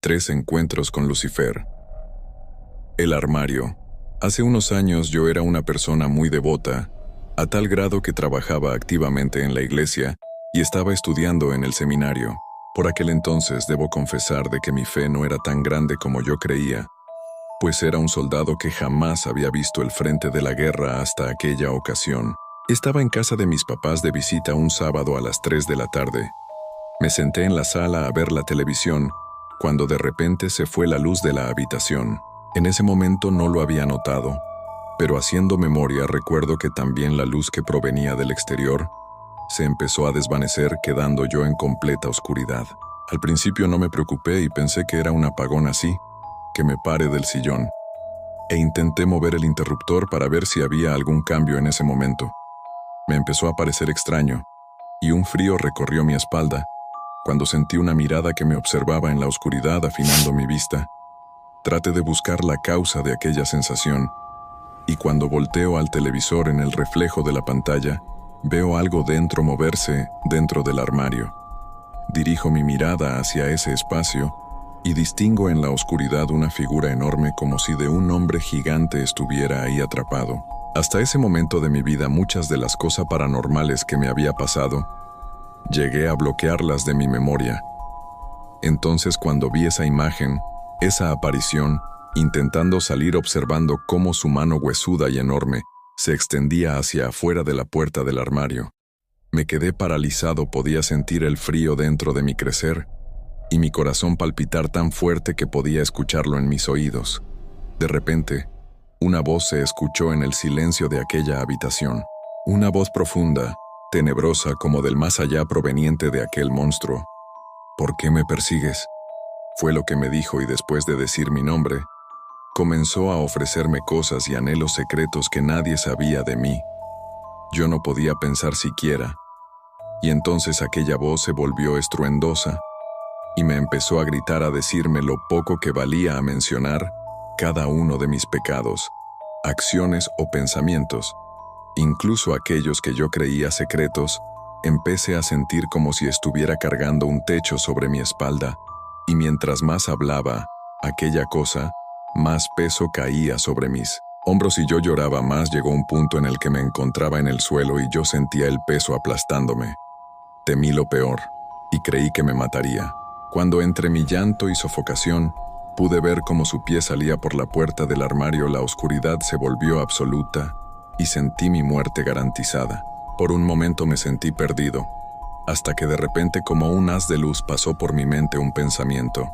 3 encuentros con Lucifer. El armario. Hace unos años yo era una persona muy devota, a tal grado que trabajaba activamente en la iglesia y estaba estudiando en el seminario. Por aquel entonces debo confesar de que mi fe no era tan grande como yo creía, pues era un soldado que jamás había visto el frente de la guerra hasta aquella ocasión. Estaba en casa de mis papás de visita un sábado a las 3 de la tarde. Me senté en la sala a ver la televisión, cuando de repente se fue la luz de la habitación. En ese momento no lo había notado, pero haciendo memoria recuerdo que también la luz que provenía del exterior se empezó a desvanecer, quedando yo en completa oscuridad. Al principio no me preocupé y pensé que era un apagón, así que me paré del sillón e intenté mover el interruptor para ver si había algún cambio en ese momento. Me empezó a parecer extraño y un frío recorrió mi espalda cuando sentí una mirada que me observaba en la oscuridad, afinando mi vista. Traté de buscar la causa de aquella sensación, y cuando volteo al televisor, en el reflejo de la pantalla, veo algo dentro moverse dentro del armario. Dirijo mi mirada hacia ese espacio y distingo en la oscuridad una figura enorme, como si de un hombre gigante estuviera ahí atrapado. Hasta ese momento de mi vida, muchas de las cosas paranormales que me había pasado, llegué a bloquearlas de mi memoria. Entonces, cuando vi esa imagen, esa aparición, intentando salir, observando cómo su mano huesuda y enorme se extendía hacia afuera de la puerta del armario, me quedé paralizado. Podía sentir el frío dentro de mí crecer y mi corazón palpitar tan fuerte que podía escucharlo en mis oídos. De repente, una voz se escuchó en el silencio de aquella habitación. Una voz profunda, tenebrosa, como del más allá, proveniente de aquel monstruo. «¿Por qué me persigues?», fue lo que me dijo, y después de decir mi nombre, comenzó a ofrecerme cosas y anhelos secretos que nadie sabía de mí. Yo no podía pensar siquiera, y entonces aquella voz se volvió estruendosa y me empezó a gritar, a decirme lo poco que valía, a mencionar cada uno de mis pecados, acciones o pensamientos, incluso aquellos que yo creía secretos. Empecé a sentir como si estuviera cargando un techo sobre mi espalda, y mientras más hablaba aquella cosa, más peso caía sobre mis hombros y yo lloraba más. Llegó un punto en el que me encontraba en el suelo y yo sentía el peso aplastándome. Temí lo peor y creí que me mataría, cuando entre mi llanto y sofocación pude ver cómo su pie salía por la puerta del armario. La oscuridad se volvió absoluta y sentí mi muerte garantizada. Por un momento me sentí perdido, hasta que de repente, como un haz de luz, pasó por mi mente un pensamiento.